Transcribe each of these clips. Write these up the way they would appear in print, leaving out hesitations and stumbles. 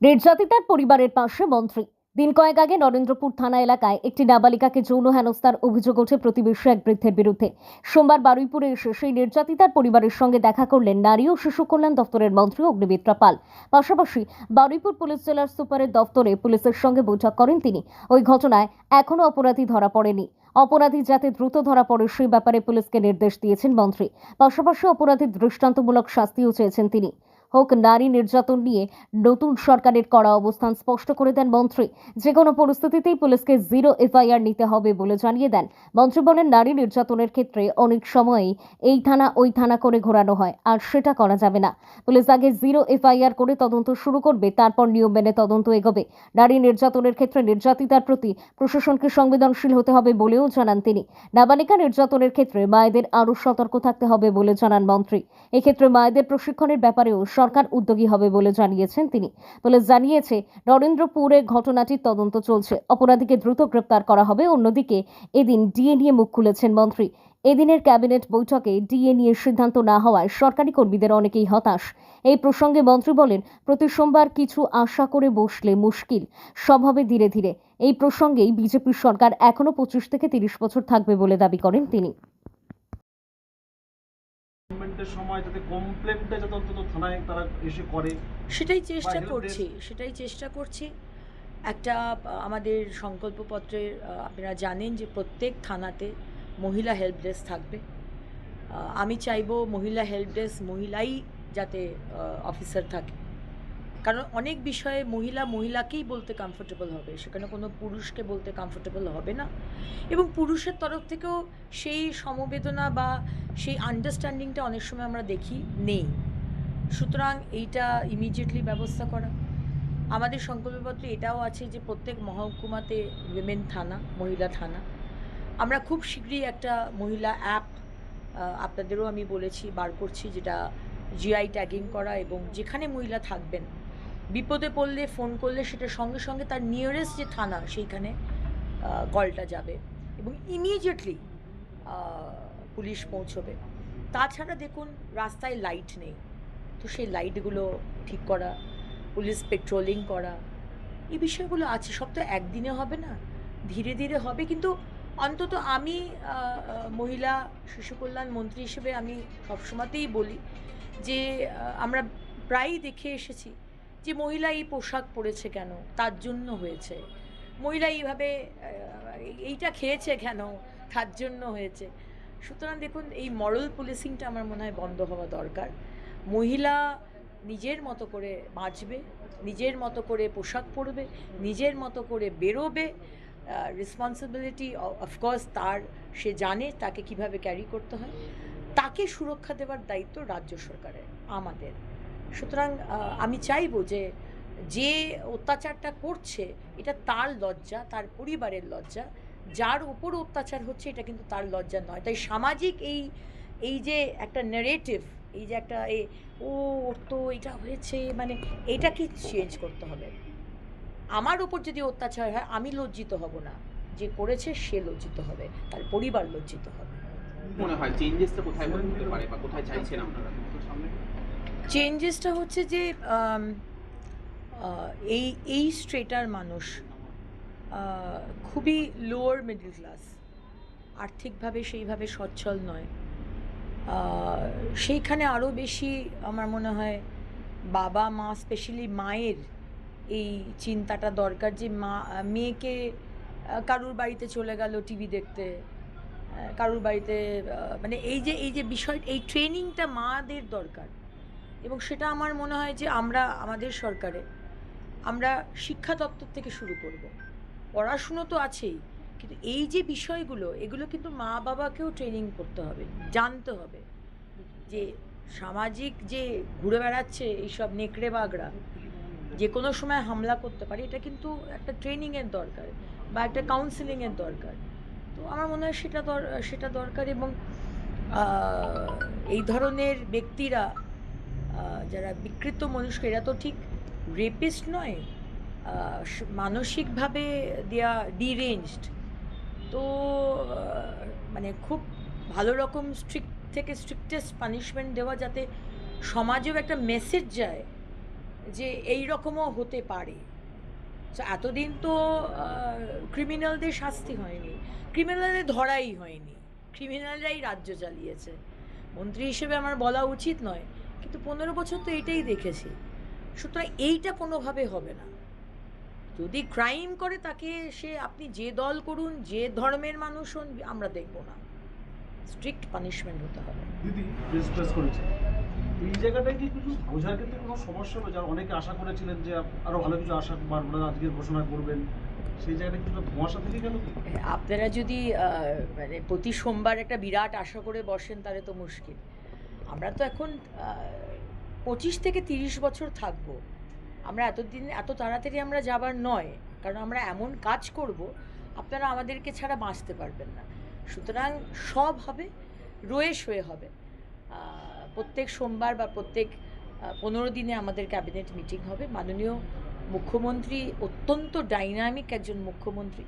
নির্যাতিতার পরিবারের পাশে মন্ত্রী। দিন কয়েক আগে নরেন্দ্রপুর থানা এলাকায় একটি নাবালিকাকে যৌন হেনস্থার অভিযোগ ওঠে প্রতিবেশী এক বৃদ্ধের বিরুদ্ধে। সোমবার বারুইপুরে এসে সেই নির্যাতিতার পরিবারের সঙ্গে দেখা করলেন নারী ও শিশু কল্যাণ দপ্তরের মন্ত্রী অগ্নিমিত্রা পাল। পাশাপাশি বারুইপুর পুলিশ জেলার সুপারের দপ্তরে পুলিশের সঙ্গে বৈঠক করেন তিনি। ওই ঘটনায় এখনো অপরাধী ধরা পড়েনি। অপরাধী যাতে দ্রুত ধরা পড়ে সেই ব্যাপারে পুলিশকে নির্দেশ দিয়েছেন মন্ত্রী। পাশাপাশি অপরাধীর দৃষ্টান্তমূলক শাস্তিও চেয়েছেন তিনি। হোক নারী নির্যাতন নিয়ে নতুন সরকারের কড়া অবস্থান স্পষ্ট করে দেন মন্ত্রী। যে কোনো পরিস্থিতিতেই পুলিশকে জিরো এফআইআর নিতে হবে বলে জানিয়ে দেন মন্ত্রী। বলেন, নারী নির্যাতনের ক্ষেত্রে অনেক সময়ই এই থানা ওই থানা করে ঘোরানো হয়, আর সেটা করা যাবে না। পুলিশ আগে জিরো এফআইআর করে তদন্ত শুরু করবে, তারপর নিয়ম মেনে তদন্ত এগোবে। নারী নির্যাতনের ক্ষেত্রে নির্যাতিতার প্রতি প্রশাসনকে সংবেদনশীল হতে হবে বলেও জানান তিনি। নাবালিকা নির্যাতনের ক্ষেত্রে মায়েদের আরও সতর্ক থাকতে হবে বলে জানান মন্ত্রী। এক্ষেত্রে মায়েদের প্রশিক্ষণের ব্যাপারেও সরকার উদ্যোগী হবে বলে জানিয়েছেন তিনি। পুলিশ জানিয়েছে, নরেন্দ্রপুরে ঘটনাটির তদন্ত চলছে, অপরাধীকে দ্রুত গ্রেপ্তার করা হবে। অন্যদিকে এদিন ডিএ নিয়ে মুখ খুলেছেন মন্ত্রী। এদিনের ক্যাবিনেট বৈঠকে ডিএ নিয়ে সিদ্ধান্ত না হওয়ায় সরকারি কর্মীদের অনেকেই হতাশ। এই প্রসঙ্গে মন্ত্রী বলেন, প্রতি সোমবার কিছু আশা করে বসলে মুশকিল, সব হবে ধীরে ধীরে। এই প্রসঙ্গেই বিজেপির সরকার এখনো 25 থেকে 30 বছর থাকবে বলে দাবি করেন তিনি। সময় যাতে কমপ্লেনটা যাতে অন্তত থানায় তারা এসে করে, সেটাই চেষ্টা করছি। একটা আমাদের সংকল্পপত্রের আপনারা জানেন যে প্রত্যেক থানাতে মহিলা হেল্প ডেস্ক থাকবে। আমি চাইবো মহিলা হেল্প ডেস্ক মহিলাই যাতে অফিসার থাকে, কারণ অনেক বিষয়ে মহিলাকেই বলতে কমফোর্টেবল হবে, সেখানে কোনো পুরুষকে বলতে কমফোর্টেবল হবে না। এবং পুরুষের তরফ থেকেও সেই সমবেদনা বা সেই আন্ডারস্ট্যান্ডিংটা অনেক সময় আমরা দেখি নেই। সুতরাং এইটা ইমিডিয়েটলি ব্যবস্থা করা। আমাদের সংকল্পপত্রে এটাও আছে যে প্রত্যেক মহকুমাতে উইমেন থানা, মহিলা থানা। আমরা খুব শীঘ্রই একটা মহিলা অ্যাপ আপনাদেরও আমি বলেছি বার করছি, যেটা জিআই ট্যাগিং করা, এবং যেখানে মহিলা থাকবেন বিপদে পড়লে ফোন করলে সেটা সঙ্গে সঙ্গে তার নিয়ারেস্ট যে থানা সেইখানে কলটা যাবে এবং ইমিডিয়েটলি পুলিশ পৌঁছবে। তাছাড়া দেখুন, রাস্তায় লাইট নেই, তো সেই লাইটগুলো ঠিক করা, পুলিশ পেট্রোলিং করা, এই বিষয়গুলো আছে। সব তো একদিনে হবে না, ধীরে ধীরে হবে। কিন্তু অন্তত আমি মহিলা শিশু কল্যাণ মন্ত্রী হিসেবে আমি সবসময়তেই বলি যে আমরা প্রায়ই দেখে এসেছি যে মহিলা এই পোশাক পরেছে কেন, তার জন্য হয়েছে। মহিলা এইভাবে এইটা খেয়েছে কেন, তার জন্য হয়েছে। সুতরাং দেখুন, এই মরাল পুলিশিংটা আমার মনে হয় বন্ধ হওয়া দরকার। মহিলা নিজের মতো করে বাঁচবে, নিজের মতো করে পোশাক পরবে, নিজের মতো করে বেরোবে। রেসপন্সিবিলিটি অফকোর্স তার, সে জানে তাকে কিভাবে ক্যারি করতে হয়। তাকে সুরক্ষা দেওয়ার দায়িত্ব রাজ্য সরকারের, আমাদের। সুতরাং আমি চাইবো যে যে অত্যাচারটা করছে এটা তার লজ্জা, তার পরিবারের লজ্জা। যার উপর অত্যাচার হচ্ছে এটা কিন্তু তার লজ্জা নয়। তাই সামাজিক এই যে একটা ন্যারেটিভ, এই যে একটা ওর তো এটা হয়েছে, মানে এইটাকে চেঞ্জ করতে হবে। আমার উপর যদি অত্যাচার হয় আমি লজ্জিত হব না, যে করেছে সে লজ্জিত হবে, তার পরিবার লজ্জিত হবে। মনে হয় চেঞ্জেসটা কোথায় হতে পারে বা কোথায় চাইছেন আপনারা? চেঞ্জেসটা হচ্ছে যে এই স্ট্রেটার মানুষ খুবই লোয়ার মিডল ক্লাস, আর্থিকভাবে সেইভাবে সচ্ছল নয়। সেইখানে আরও বেশি আমার মনে হয় বাবা মা, স্পেশালি মায়ের এই চিন্তাটা দরকার যে মেয়েকে কারুর বাড়িতে চলে গেল টিভি দেখতে, কারুর বাড়িতে মানে এই যে বিষয়, এই ট্রেনিংটা মাদের দরকার। এবং সেটা আমার মনে হয় যে আমাদের সরকারে আমরা শিক্ষা দপ্তর থেকে শুরু করব। পড়াশুনো তো আছেই, কিন্তু এই যে বিষয়গুলো, এগুলো কিন্তু মা বাবাকেও ট্রেনিং করতে হবে, জানতে হবে যে সামাজিক যে ঘুরে বেড়াচ্ছে এইসব নেকড়ে বাগড়া যে কোনো সময় হামলা করতে পারে, এটা কিন্তু একটা ট্রেনিংয়ের দরকার বা একটা কাউন্সেলিংয়ের দরকার। তো আমার মনে হয় সেটা দরকার। এবং এই ধরনের ব্যক্তিরা যারা বিকৃত মনুষ্য, এরা তো ঠিক রেপিস্ট নয়, মানসিকভাবে দেয়া ডিরেঞ্জড। তো মানে খুব ভালো রকম স্ট্রিক্ট থেকে স্ট্রিক্টেস্ট পানিশমেন্ট দেওয়া, যাতে সমাজেও একটা মেসেজ যায় যে এই রকমও হতে পারে। তো এতদিন তো ক্রিমিনালদের শাস্তি হয়নি, ক্রিমিনালদের ধরাই হয়নি, ক্রিমিনালরাই রাজ্য চালিয়েছে। মন্ত্রী হিসেবে আমার বলা উচিত নয়, কিন্তু 15 বছর তো এটাই দেখেছি। সুতরাং এইটা কোনোভাবে হবে না। যদি ক্রাইম করে তাকে সে আপনি যে দল করুন, যে ধর্মের মানুষ হন, আমরা দেখব না। স্ট্রিক্ট পানিশমেন্ট হতে হবে। দিদি প্রেস করেছে, এই জায়গাটায় কি কিছু বোঝার ক্ষেত্রে কোনো সমস্যা হলো? যারা অনেকে আশা করেছিলেন যে আরো ভালো কিছু আশা আপনারা আজকে ঘোষণা করবেন, সেই জায়গাটা কিছুটা ধোঁয়াশা থেকে গেল কি? আপনারা যদি মানে প্রতি সোমবার একটা বিরাট আশা করে বসেন তাহলে তো মুশকিল। আমরা তো এখন 25 থেকে 30 বছর থাকবো। আমরা এত তাড়াতাড়ি আমরা যাবার নয়, কারণ আমরা এমন কাজ করব আপনারা আমাদেরকে ছাড়া বাঁচতে পারবেন না। সুতরাং সব হবে, রয়ে সয়ে হবে। প্রত্যেক সোমবার বা প্রত্যেক 15 দিনে আমাদের ক্যাবিনেট মিটিং হবে। মাননীয় মুখ্যমন্ত্রী অত্যন্ত ডাইনামিক একজন মুখ্যমন্ত্রী,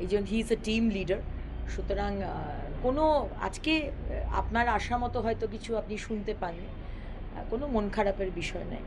এই জন্য he is a team leader. সুতরাং কোনো আজকে আপনার আশা মতো হয়তো কিছু আপনি শুনতে পাননি, কোনো মন খারাপের বিষয় নেই।